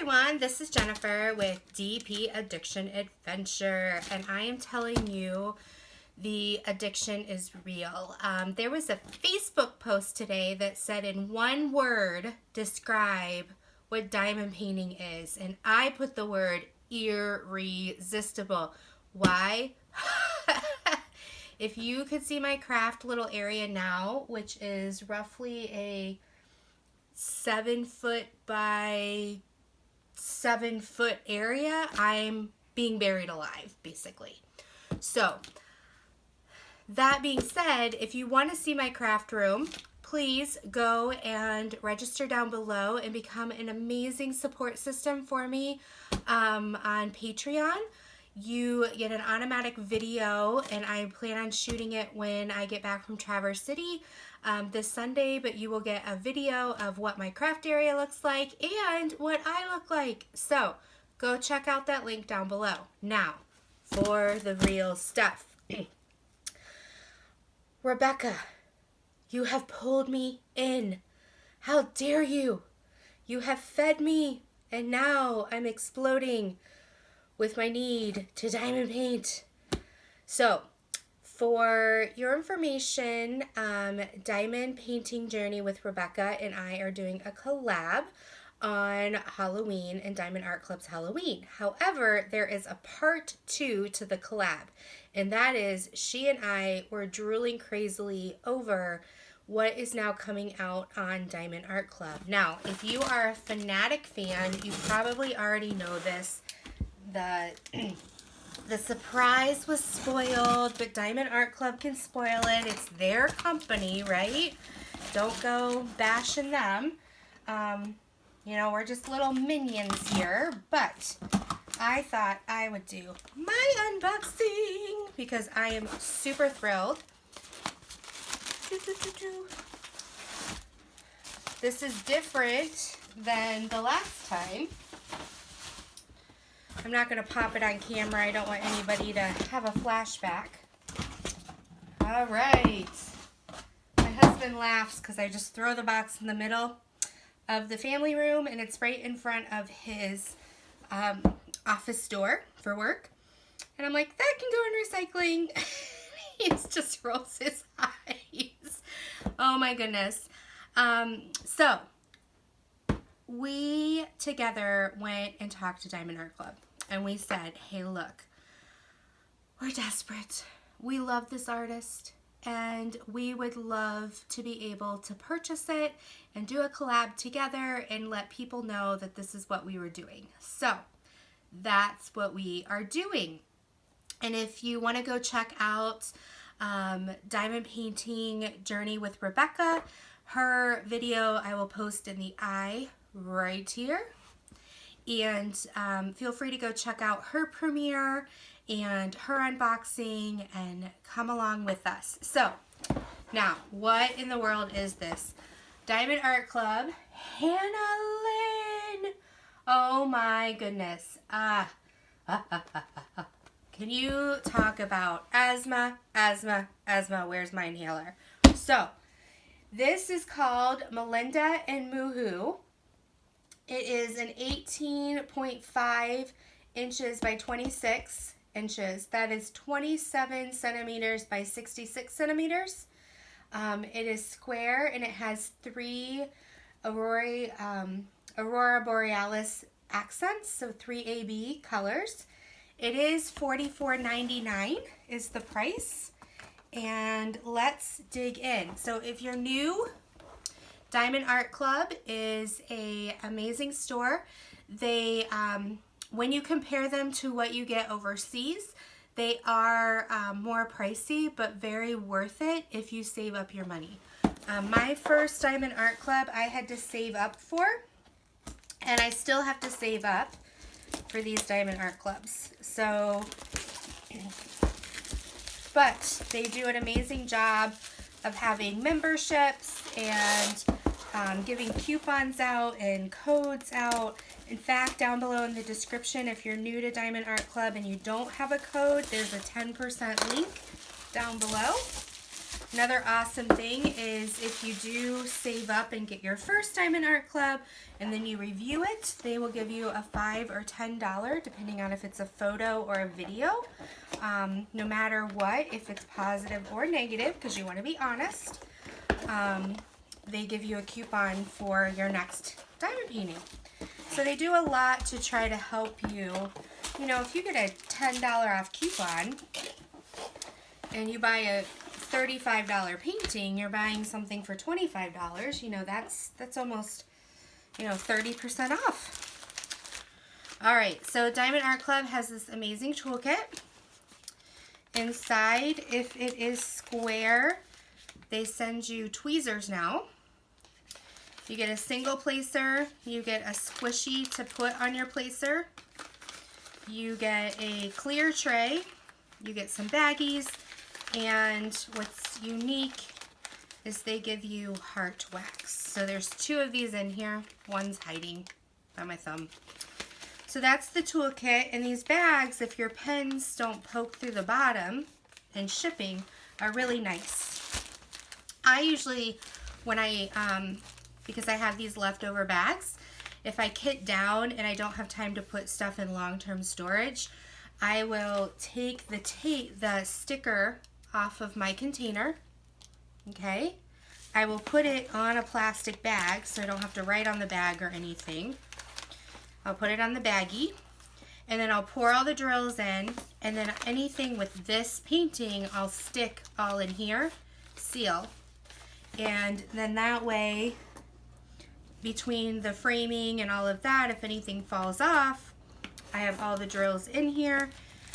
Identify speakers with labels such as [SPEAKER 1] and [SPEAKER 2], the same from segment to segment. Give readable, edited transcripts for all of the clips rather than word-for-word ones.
[SPEAKER 1] everyone, this is Jennifer with DP Addiction Adventure, and I am telling you the addiction is real. There was a Facebook post today that said in one word, describe what diamond painting is, and I put the word irresistible. Why? If you could see my craft little area now, which is roughly a 7 foot by 7 foot area, I'm being buried alive, basically. So, that being said, if you want to see my craft room, please go and register down below and become an amazing support system for me on Patreon. You get an automatic video, and I plan on shooting it when I get back from Traverse City this Sunday, but you will get a video of what my craft area looks like and what I look like. So go check out that link down below. Now, for the real stuff. Rebecca, you have pulled me in. How dare you? You have fed me, and now I'm exploding with my need to diamond paint. So, for your information, Diamond Painting Journey with Rebecca and I are doing a collab on Halloween and Diamond Art Club's Halloween. However, there is a part 2 to the collab, and that is she and I were drooling crazily over what is now coming out on Diamond Art Club. Now, if you are a Fanatic fan, you probably already know this. The surprise was spoiled, but Diamond Art Club can spoil it. It's their company, right? Don't go bashing them. You know, we're just little minions here, but I thought I would do my unboxing because I am super thrilled. This is different than the last time. I'm not going to pop it on camera. I don't want anybody to have a flashback. All right. My husband laughs because I just throw the box in the middle of the family room, and it's right in front of his office door for work. And I'm like, that can go in recycling. He just rolls his eyes. Oh my goodness. So we together went and talked to Diamond Art Club. And we said, hey, look, we're desperate. We love this artist, and we would love to be able to purchase it and do a collab together and let people know that this is what we were doing. So that's what we are doing. And if you want to go check out Diamond Painting Journey with Rebecca, her video I will post in the eye right here. And feel free to go check out her premiere and her unboxing and come along with us. So, now, what in the world is this? Diamond Art Club, Hannah Lynn. Oh my goodness. Can you talk about asthma? Where's my inhaler? So, this is called Melinda and Moohoo. It is an 18.5 inches by 26 inches. That is 27 centimeters by 66 centimeters. It is square, and it has 3 Aurora Borealis accents, so 3 AB colors. It is $44.99 is the price. And let's dig in. So if you're new, Diamond Art Club is an amazing store. They, when you compare them to what you get overseas, they are more pricey, but very worth it if you save up your money. My first Diamond Art Club I had to save up for, and I still have to save up for these Diamond Art Clubs. So, but they do an amazing job of having memberships and giving coupons out and codes out. In fact, down below in the description, if you're new to Diamond Art Club and you don't have a code, there's a 10% link down below. Another awesome thing is if you do save up and get your first Diamond Art Club and then you review it, they will give you a $5 or $10, depending on if it's a photo or a video. No matter what, if it's positive or negative, because you want to be honest, they give you a coupon for your next diamond painting. So they do a lot to try to help you. You know, if you get a $10 off coupon and you buy a $35 painting, you're buying something for $25, you know, that's almost, you know, 30% off. All right, so Diamond Art Club has this amazing toolkit. Inside, if it is square, they send you tweezers now. You get a single placer, you get a squishy to put on your placer, you get a clear tray, you get some baggies, and what's unique is they give you heart wax. So there's 2 of these in here. One's hiding by my thumb. So that's the toolkit, and these bags, if your pens don't poke through the bottom and shipping, are really nice. I usually, when because I have these leftover bags, if I kit down and I don't have time to put stuff in long-term storage, I will take the sticker off of my container, okay? I will put it on a plastic bag so I don't have to write on the bag or anything. I'll put it on the baggie, and then I'll pour all the drills in, and then anything with this painting I'll stick all in here, seal, and then that way between the framing and all of that, if anything falls off, I have all the drills in here.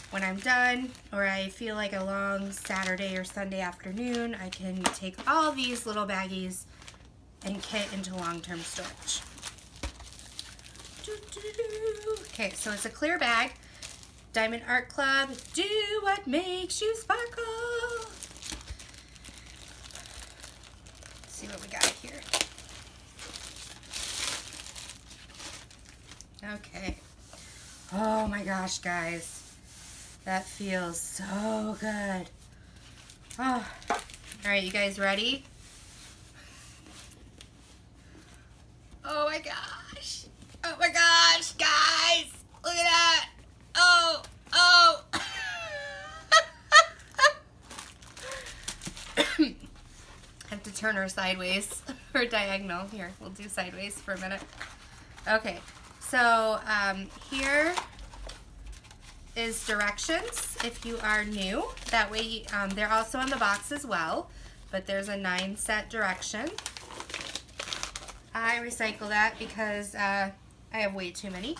[SPEAKER 1] When I'm done, or I feel like a long Saturday or Sunday afternoon, I can take all these little baggies and kit into long-term storage. Okay, so it's a clear bag. Diamond Art Club, do what makes you sparkle. Let's see what we got here. Okay. Oh my gosh, guys. That feels so good. Oh. All right, you guys ready? Oh my gosh. Oh my gosh, guys. Look at that. Oh. I have to turn her sideways or diagonal. Here, we'll do sideways for a minute. Okay, so here is directions if you are new. That way, they're also in the box as well, but there's a 9-set direction. I recycle that because I have way too many.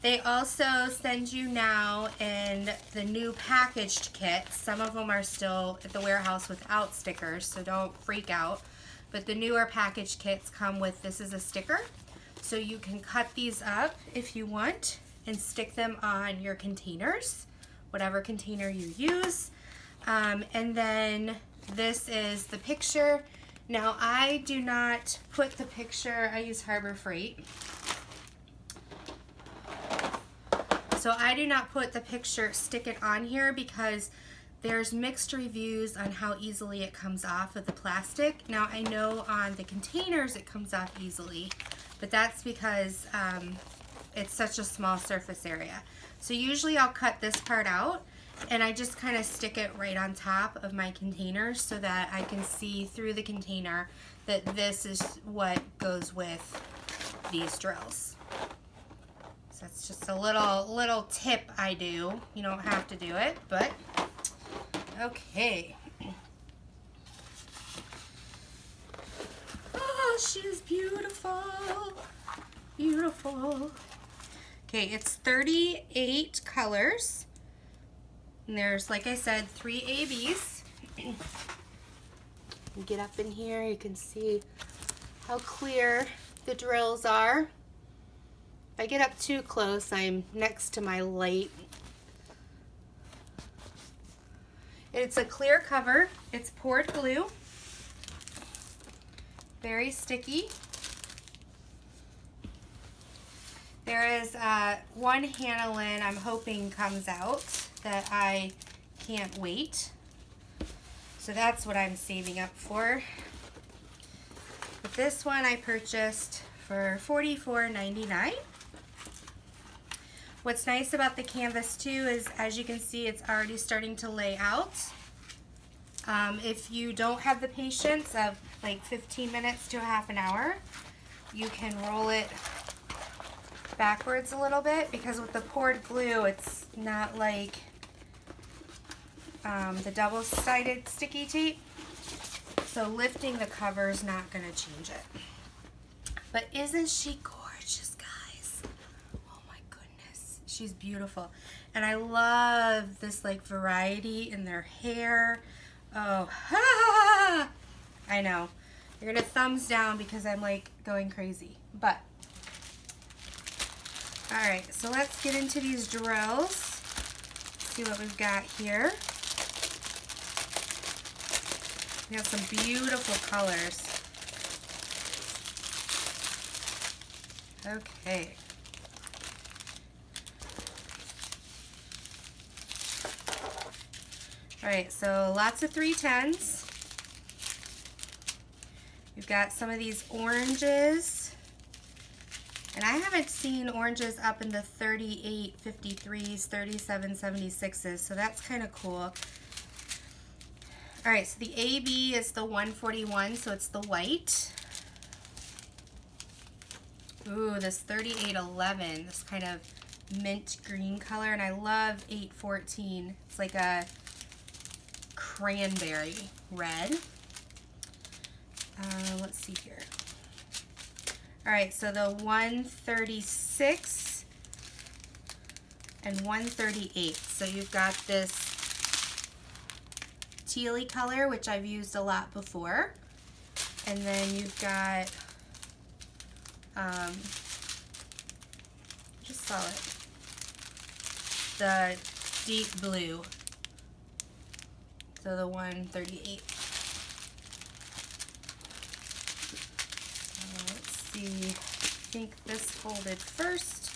[SPEAKER 1] They also send you now in the new packaged kits. Some of them are still at the warehouse without stickers, so don't freak out. But the newer packaged kits come with, this is a sticker. So you can cut these up if you want and stick them on your containers, whatever container you use. And then this is the picture. Now I do not put the picture, I use Harbor Freight. So I do not put the picture, stick it on here because there's mixed reviews on how easily it comes off of the plastic. Now I know on the containers it comes off easily, but that's because it's such a small surface area. So usually I'll cut this part out and I just kind of stick it right on top of my container so that I can see through the container that this is what goes with these drills. So that's just a little tip I do. You don't have to do it, but okay. Oh, she's beautiful. Beautiful. Okay, it's 38 colors. And there's, like I said, 3 ABs. Get up in here, you can see how clear the drills are. If I get up too close, I'm next to my light. It's a clear cover. It's poured glue. Very sticky. There is one Hanalin I'm hoping comes out that I can't wait. So that's what I'm saving up for. But this one I purchased for $44.99. What's nice about the canvas too is, as you can see, it's already starting to lay out. If you don't have the patience of like 15 minutes to a half an hour, you can roll it backwards a little bit, because with the poured glue, it's not like the double-sided sticky tape. So lifting the cover is not going to change it. But isn't she gorgeous, guys? Oh my goodness. She's beautiful. And I love this like variety in their hair. Oh, ha! I know. You're going to thumbs down because I'm like going crazy. But, alright, so let's get into these drills. See what we've got here. We have some beautiful colors. Okay. Alright, so lots of 310s. We've got some of these oranges. And I haven't seen oranges up in the 3853s, 3776s, so that's kind of cool. Alright, so the AB is the 141, so it's the white. Ooh, this 3811, this kind of mint green color, and I love 814. It's like a cranberry red. Let's see here. Alright, so the 136 and 138. So you've got this tealy color, which I've used a lot before. And then you've got, just saw it, the deep blue. So the 138. Let's see, I think this folded first.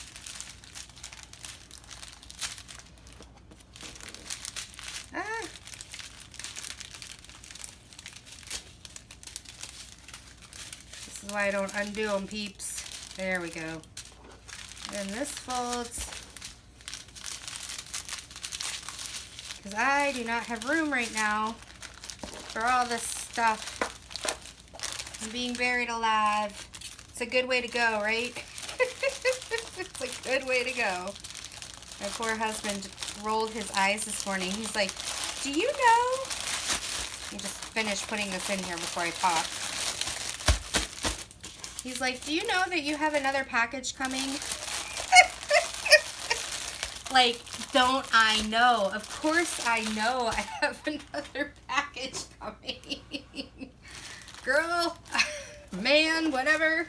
[SPEAKER 1] This is why I don't undo them, peeps. There we go. And this folds, because I do not have room right now for all this stuff. I'm being buried alive. It's a good way to go, right? It's a good way to go. My poor husband rolled his eyes this morning. He's like, do you know? Let me just finish putting this in here before I talk. He's like, do you know that you have another package coming? Like, don't I know? Of course I know I have another package coming. Girl, man, whatever.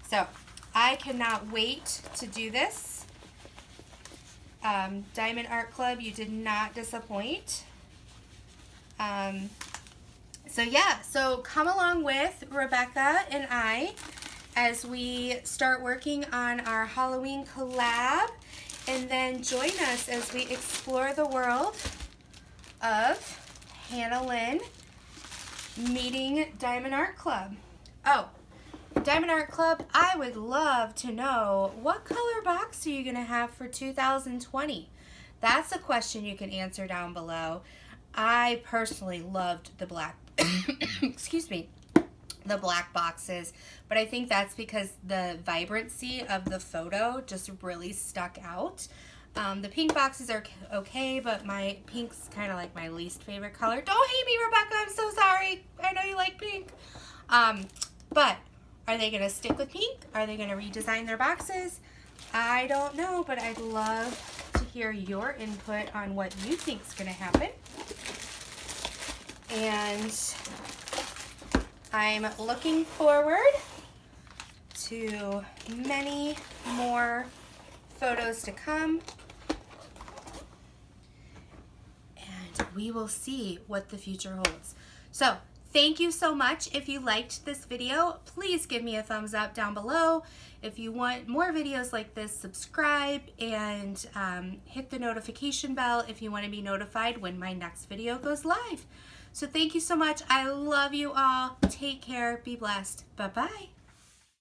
[SPEAKER 1] So, I cannot wait to do this. Diamond Art Club, you did not disappoint. So yeah, so come along with Rebecca and I as we start working on our Halloween collab, and then join us as we explore the world of Hannah Lynn meeting Diamond Art Club. Oh, Diamond Art Club, I would love to know, what color box are you going to have for 2020? That's a question you can answer down below. I personally loved the black, excuse me, the black boxes, but I think that's because the vibrancy of the photo just really stuck out. The pink boxes are okay, but my pink's kind of like my least favorite color. Don't hate me, Rebecca, I'm so sorry. I know you like pink. But are they going to stick with pink? Are they going to redesign their boxes? I don't know, but I'd love to hear your input on what you think is going to happen. And I'm looking forward to many more photos to come. And we will see what the future holds. So, Thank you so much. If you liked this video, please give me a thumbs up down below. If you want more videos like this, subscribe and hit the notification bell if you want to be notified when my next video goes live. So thank you so much. I love you all. Take care. Be blessed. Bye-bye.